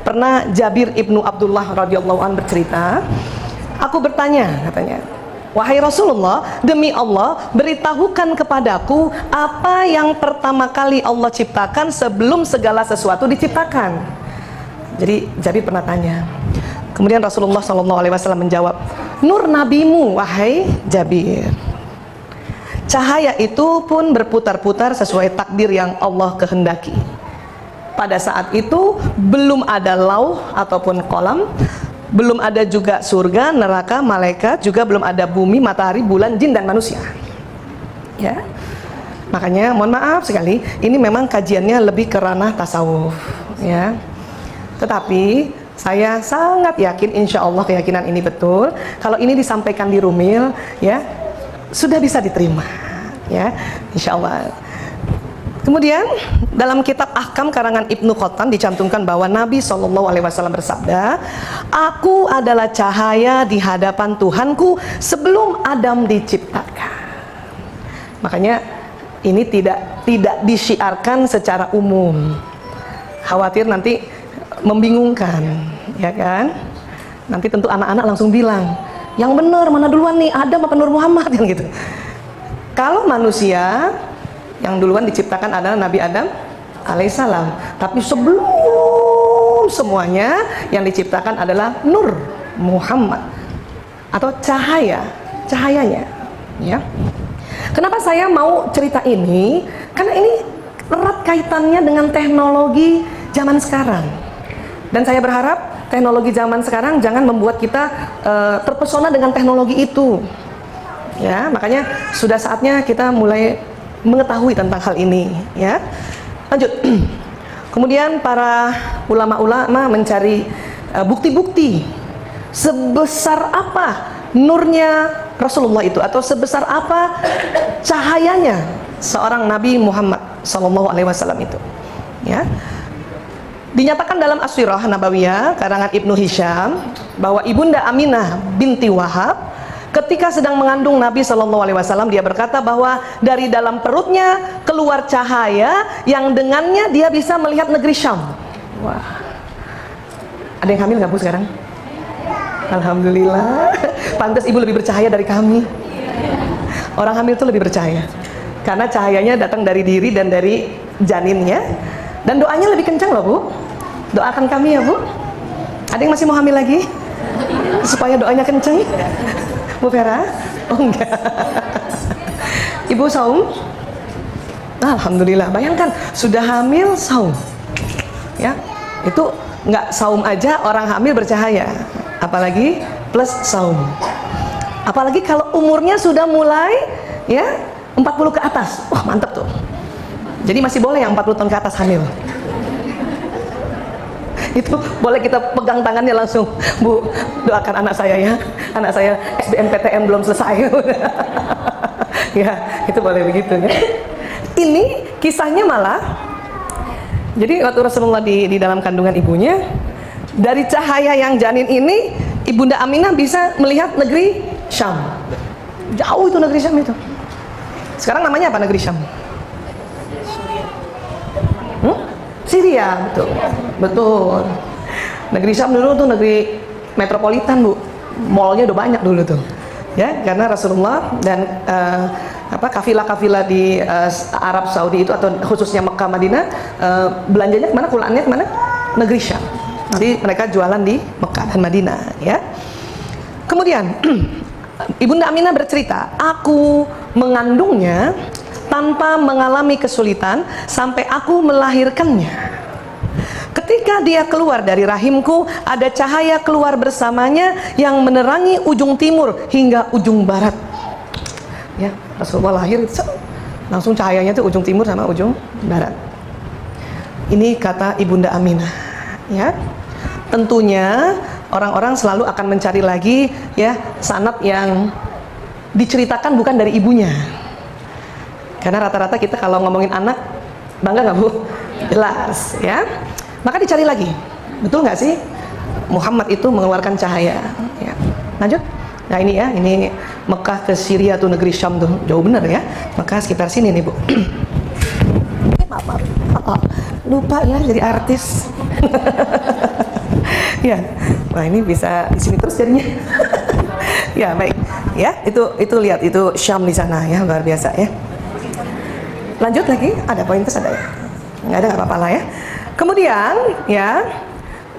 pernah Jabir ibnu Abdullah radhiyallahu anhu bercerita, aku bertanya, katanya, wahai Rasulullah, demi Allah, beritahukan kepadaku apa yang pertama kali Allah ciptakan sebelum segala sesuatu diciptakan. Jadi Jabir pernah tanya. Kemudian Rasulullah SAW menjawab, nur nabimu wahai Jabir. Cahaya itu pun berputar-putar sesuai takdir yang Allah kehendaki. Pada saat itu belum ada lauh ataupun kolam, belum ada juga surga, neraka, malaikat, juga belum ada bumi, matahari, bulan, jin dan manusia. Ya, makanya mohon maaf sekali, ini memang kajiannya lebih ke ranah tasawuf. Ya, tetapi saya sangat yakin, insya Allah keyakinan ini betul. Kalau ini disampaikan di Rumil, ya sudah bisa diterima, ya insya Allah. Kemudian dalam kitab Ahkam karangan Ibnu Qattan dicantumkan bahwa Nabi SAW bersabda, aku adalah cahaya di hadapan Tuhanku sebelum Adam diciptakan. Makanya ini tidak disyiarkan secara umum, khawatir nanti membingungkan, ya kan? Nanti tentu anak-anak langsung bilang, yang benar mana duluan nih, Adam apa Nur Muhammad, kan gitu. Kalau manusia yang duluan diciptakan adalah Nabi Adam alaihissalam, tapi sebelum semuanya yang diciptakan adalah Nur Muhammad atau cahayanya, ya. Kenapa saya mau cerita ini? Karena ini erat kaitannya dengan teknologi zaman sekarang. Dan saya berharap teknologi zaman sekarang jangan membuat kita terpesona dengan teknologi itu. Ya, makanya sudah saatnya kita mulai mengetahui tentang hal ini, ya. Lanjut. Kemudian para ulama-ulama mencari bukti-bukti sebesar apa nurnya Rasulullah itu, atau sebesar apa cahayanya seorang Nabi Muhammad SAW itu, ya. Dinyatakan dalam As-Sirah Nabawiyah karangan Ibnu Hisham bahwa Ibunda Aminah binti Wahab ketika sedang mengandung Nabi SAW, dia berkata bahwa dari dalam perutnya keluar cahaya yang dengannya dia bisa melihat negeri Syam. Wah, ada yang hamil nggak Bu sekarang? Alhamdulillah. Pantas Ibu lebih bercahaya dari kami. Orang hamil itu lebih bercahaya karena cahayanya datang dari diri dan dari janinnya. Dan doanya lebih kencang loh Bu. Doakan kami ya Bu. Ada yang masih mau hamil lagi? Supaya doanya kencang. Bu Vera? Oh enggak. Ibu saum? Alhamdulillah. Bayangkan sudah hamil saum. Ya, itu nggak saum aja orang hamil bercahaya. Apalagi plus saum. Apalagi kalau umurnya sudah mulai ya 40 ke atas. Wah mantap tuh. Jadi masih boleh yang 40 tahun ke atas hamil. Itu boleh kita pegang tangannya langsung, Bu, doakan anak saya ya. Anak saya SBMPTN belum selesai. Ya, itu boleh begitu ya. Ini kisahnya malah, jadi waktu Rasulullah di dalam kandungan ibunya, dari cahaya yang janin ini, Ibunda Aminah bisa melihat negeri Syam. Jauh itu negeri Syam itu. Sekarang namanya apa negeri Syam? Syria, betul. Betul. Negeri Syam dulu tuh negeri metropolitan, Bu. Mallnya udah banyak dulu tuh. Ya, karena Rasulullah dan kafilah-kafilah di Arab Saudi itu, atau khususnya Mekah Madinah, belanjanya kemana? Kulaannya kemana? Negeri Syam. Jadi mereka jualan di Mekah dan Madinah, ya. Kemudian Ibunda Aminah bercerita, aku mengandungnya tanpa mengalami kesulitan sampai aku melahirkannya. Ketika dia keluar dari rahimku, ada cahaya keluar bersamanya yang menerangi ujung timur hingga ujung barat. Ya, Rasulullah lahir langsung cahayanya tuh ujung timur sama ujung barat. Ini kata Ibunda Aminah, ya. Tentunya orang-orang selalu akan mencari lagi ya sanad yang diceritakan bukan dari ibunya. Karena rata-rata kita kalau ngomongin anak, bangga nggak Bu? Jelas, ya. Maka dicari lagi, betul nggak sih Muhammad itu mengeluarkan cahaya? Ya. Lanjut. Nah ini ya, ini Mekah ke Syria tuh negeri Syam tuh, jauh bener ya. Mekah sekitar sini nih Bu. Maaf, lupa ya jadi artis. Ya, wah ini bisa di sini terus jadinya. Ya baik, ya itu lihat itu Syam di sana ya, luar biasa ya. Lanjut lagi, ada poin terus ada ya? Nggak ada, nggak apa-apa lah ya. Kemudian ya,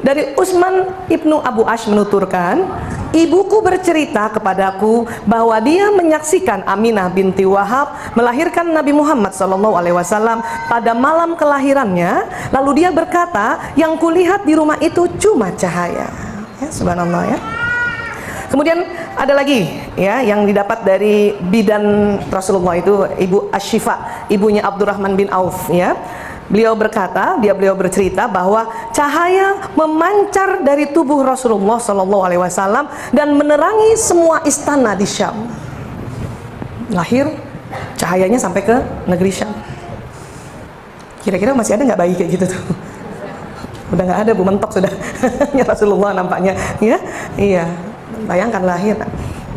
dari Utsman ibnu Abu Ash menuturkan, ibuku bercerita kepadaku bahwa dia menyaksikan Aminah binti Wahab melahirkan Nabi Muhammad SAW pada malam kelahirannya. Lalu dia berkata, yang kulihat di rumah itu cuma cahaya. Ya, subhanallah ya. Kemudian ada lagi ya yang didapat dari bidan Rasulullah itu Ibu Asy-Syifa, ibunya Abdurrahman bin Auf ya. Beliau bercerita bahwa cahaya memancar dari tubuh Rasulullah SAW dan menerangi semua istana di Syam. Lahir cahayanya sampai ke negeri Syam. Kira-kira masih ada nggak bayi kayak gitu tuh? Udah nggak ada, Bu, mentok sudah. Ya Rasulullah nampaknya ya. Iya, bayangkan lahir.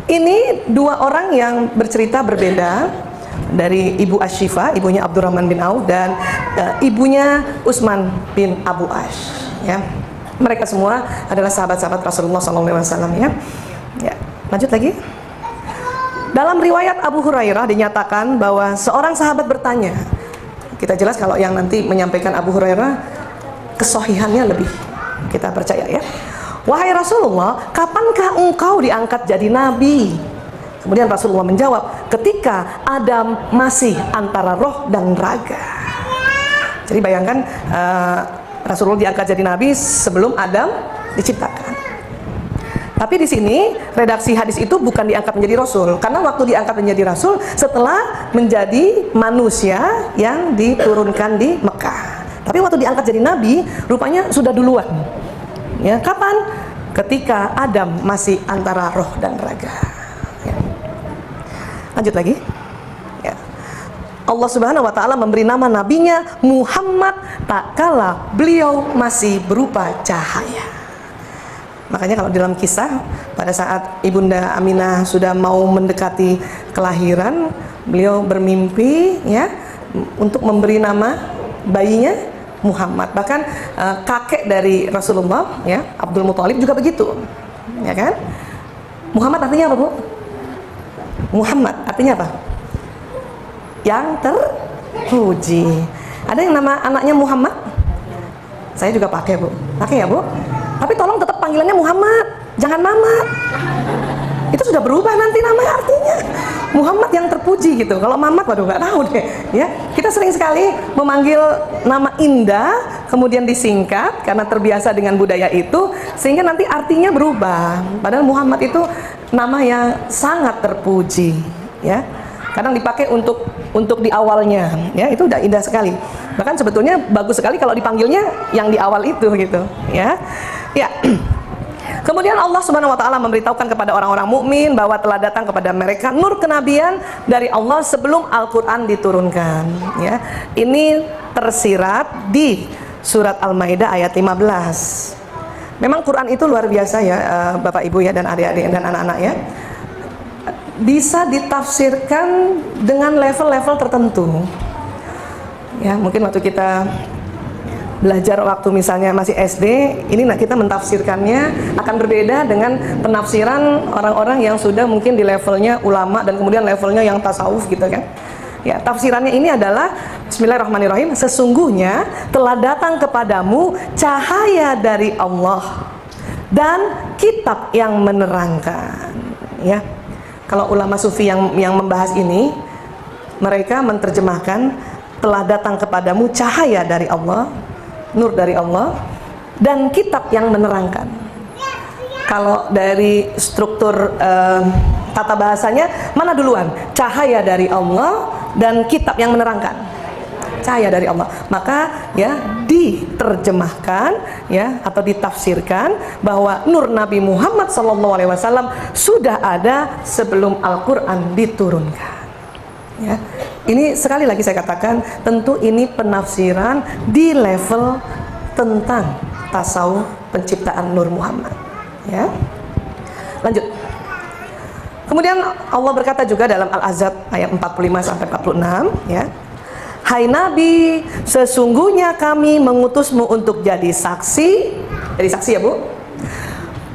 Ini dua orang yang bercerita berbeda, dari Ibu Asy-Syifa, ibunya Abdurrahman bin Auf, dan ibunya Utsman bin Abu Ash ya. Mereka semua adalah sahabat-sahabat Rasulullah SAW ya. Ya, lanjut lagi. Dalam riwayat Abu Hurairah dinyatakan bahwa seorang sahabat bertanya. Kita jelas kalau yang nanti menyampaikan Abu Hurairah kesohihannya lebih kita percaya ya. Wahai Rasulullah, kapankah engkau diangkat jadi nabi? Kemudian Rasulullah menjawab, ketika Adam masih antara roh dan raga. Jadi bayangkan Rasulullah diangkat jadi nabi sebelum Adam diciptakan. Tapi di sini redaksi hadis itu bukan diangkat menjadi rasul, karena waktu diangkat menjadi rasul setelah menjadi manusia yang diturunkan di Mekah. Tapi waktu diangkat jadi nabi, rupanya sudah duluan. Ya, kapan? Ketika Adam masih antara roh dan raga. Lanjut lagi ya. Allah Subhanahu wa ta'ala memberi nama nabinya Muhammad tak kala beliau masih berupa cahaya. Makanya kalau dalam kisah pada saat Ibunda Aminah sudah mau mendekati kelahiran, beliau bermimpi ya untuk memberi nama bayinya Muhammad. Bahkan kakek dari Rasulullah ya, Abdul Muthalib juga begitu. Ya kan? Muhammad artinya apa, Bu? Muhammad artinya apa? Yang terpuji. Ada yang nama anaknya Muhammad? Saya juga pakai, Bu. Pakai ya, Bu? Tapi tolong tetap panggilannya Muhammad, jangan Mamat. Itu sudah berubah nanti namanya artinya. Muhammad yang terpuji gitu. Kalau Mamat, waduh nggak tahu deh. Ya, kita sering sekali memanggil nama indah, kemudian disingkat karena terbiasa dengan budaya itu, sehingga nanti artinya berubah. Padahal Muhammad itu nama yang sangat terpuji. Ya, kadang dipakai untuk di awalnya. Ya, itu udah indah sekali. Bahkan sebetulnya bagus sekali kalau dipanggilnya yang di awal itu gitu. Ya, ya. Kemudian Allah Subhanahu wa ta'ala memberitahukan kepada orang-orang mukmin bahwa telah datang kepada mereka nur kenabian dari Allah sebelum Al-Qur'an diturunkan ya. Ini tersirat di surat Al-Maidah ayat 15. Memang Quran itu luar biasa ya, Bapak Ibu ya, dan adik-adik dan anak-anak ya. Bisa ditafsirkan dengan level-level tertentu. Ya, mungkin waktu kita belajar waktu misalnya masih SD, ini kita mentafsirkannya akan berbeda dengan penafsiran orang-orang yang sudah mungkin di levelnya ulama dan kemudian levelnya yang tasawuf gitu kan. Ya, tafsirannya ini adalah Bismillahirrahmanirrahim, sesungguhnya telah datang kepadamu cahaya dari Allah dan kitab yang menerangkan. Ya, kalau ulama sufi yang membahas ini, mereka menerjemahkan telah datang kepadamu cahaya dari Allah, nur dari Allah, dan kitab yang menerangkan. Kalau dari struktur tata bahasanya, mana duluan? Cahaya dari Allah dan kitab yang menerangkan. Cahaya dari Allah. Maka ya diterjemahkan ya atau ditafsirkan bahwa nur Nabi Muhammad SAW sudah ada sebelum Al-Quran diturunkan. Ya, ini sekali lagi saya katakan, tentu ini penafsiran di level tentang tasawuf penciptaan Nur Muhammad. Ya, lanjut. Kemudian Allah berkata juga dalam Al-Ahzab ayat 45 sampai 46, ya, hai Nabi, sesungguhnya kami mengutusmu untuk jadi saksi ya Bu,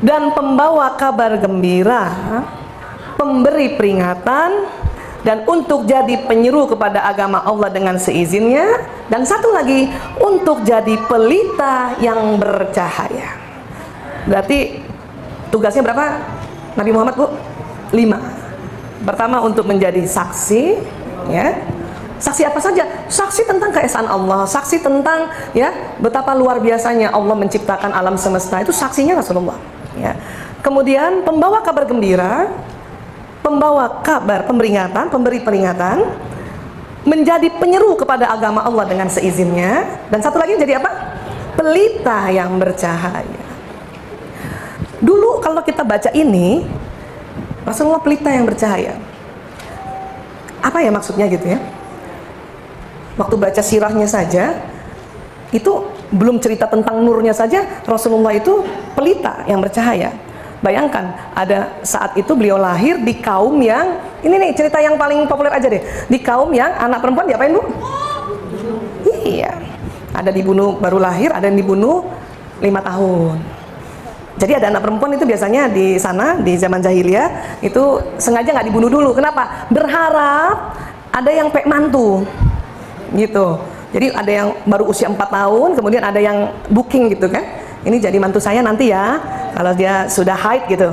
dan pembawa kabar gembira, pemberi peringatan, dan untuk jadi penyeru kepada agama Allah dengan seizinnya, dan satu lagi, untuk jadi pelita yang bercahaya. Berarti tugasnya berapa Nabi Muhammad Bu? 5. Pertama, untuk menjadi saksi, ya. Saksi apa saja? Saksi tentang keesaan Allah, saksi tentang ya betapa luar biasanya Allah menciptakan alam semesta, itu saksinya Rasulullah. Ya. Kemudian pembawa kabar gembira, pembawa kabar peringatan, pemberi peringatan, menjadi penyeru kepada agama Allah dengan seizinnya, dan satu lagi jadi apa? Pelita yang bercahaya. Dulu kalau kita baca ini, Rasulullah pelita yang bercahaya. Apa ya maksudnya gitu ya? Waktu baca sirahnya saja, itu belum cerita tentang nurnya saja, Rasulullah itu pelita yang bercahaya. Bayangkan, ada saat itu beliau lahir di kaum yang, ini nih cerita yang paling populer aja deh, di kaum yang anak perempuan diapain Bu? Iya, ada dibunuh baru lahir, ada yang dibunuh 5 tahun. Jadi ada anak perempuan itu biasanya di sana, di zaman jahiliyah, itu sengaja nggak dibunuh dulu. Kenapa? Berharap ada yang pek mantu gitu. Jadi ada yang baru usia 4 tahun, kemudian ada yang booking gitu kan, ini jadi mantu saya nanti ya, kalau dia sudah haid gitu.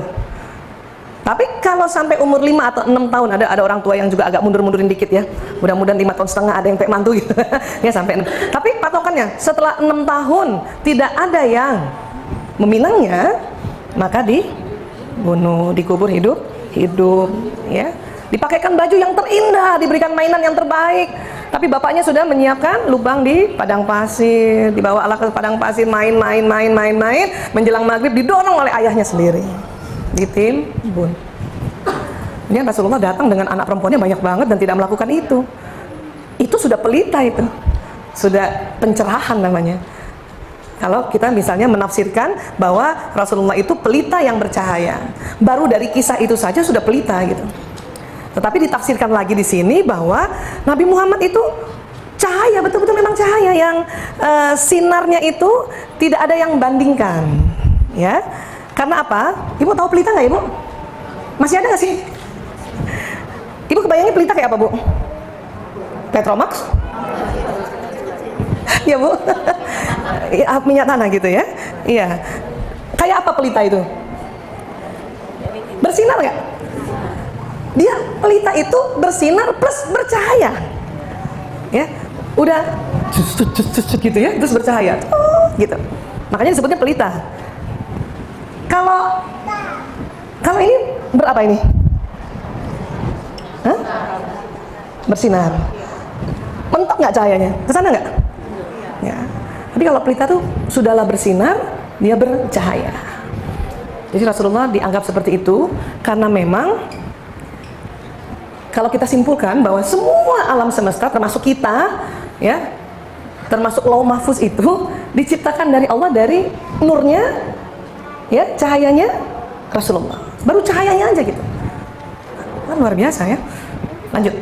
Tapi kalau sampai umur 5 atau 6 tahun, ada orang tua yang juga agak mundur-mundurin dikit ya, mudah-mudahan 5 tahun setengah ada yang pek mantu gitu. Ya sampai 6. Tapi patokannya setelah 6 tahun tidak ada yang meminangnya, maka dibunuh, dikubur hidup ya. Dipakaikan baju yang terindah, diberikan mainan yang terbaik. Tapi bapaknya sudah menyiapkan lubang di padang pasir, dibawalah ke padang pasir, main, menjelang maghrib didorong oleh ayahnya sendiri, ditimbun. Kemudian Rasulullah datang dengan anak perempuannya banyak banget dan tidak melakukan itu. Itu sudah pelita, itu sudah pencerahan namanya. Kalau kita misalnya menafsirkan bahwa Rasulullah itu pelita yang bercahaya, baru dari kisah itu saja sudah pelita gitu. Tetapi ditafsirkan lagi di sini bahwa Nabi Muhammad itu cahaya, betul-betul memang cahaya yang sinarnya itu tidak ada yang bandingkan, ya. Karena apa? Ibu tahu pelita nggak Ibu? Masih ada nggak sih? Ibu kebayangnya pelita kayak apa Bu? Petromax? Ya Bu? Minyak tanah gitu ya? Iya. Kayak apa pelita itu? Bersinar nggak? Dia pelita itu bersinar plus bercahaya, ya, udah gitu ya, terus bercahaya, gitu. Makanya disebutnya pelita. Kalau ini berapa ini? Hah? Bersinar. Mentok nggak cahayanya? Kesana nggak? Ya. Tapi kalau pelita tuh sudahlah bersinar, dia bercahaya. Jadi Rasulullah dianggap seperti itu karena memang kalau kita simpulkan bahwa semua alam semesta termasuk kita, ya, termasuk lauh mahfuz itu diciptakan dari Allah, dari nurnya, ya, cahayanya Rasulullah. Baru cahayanya aja gitu. Kan luar biasa ya. Lanjut.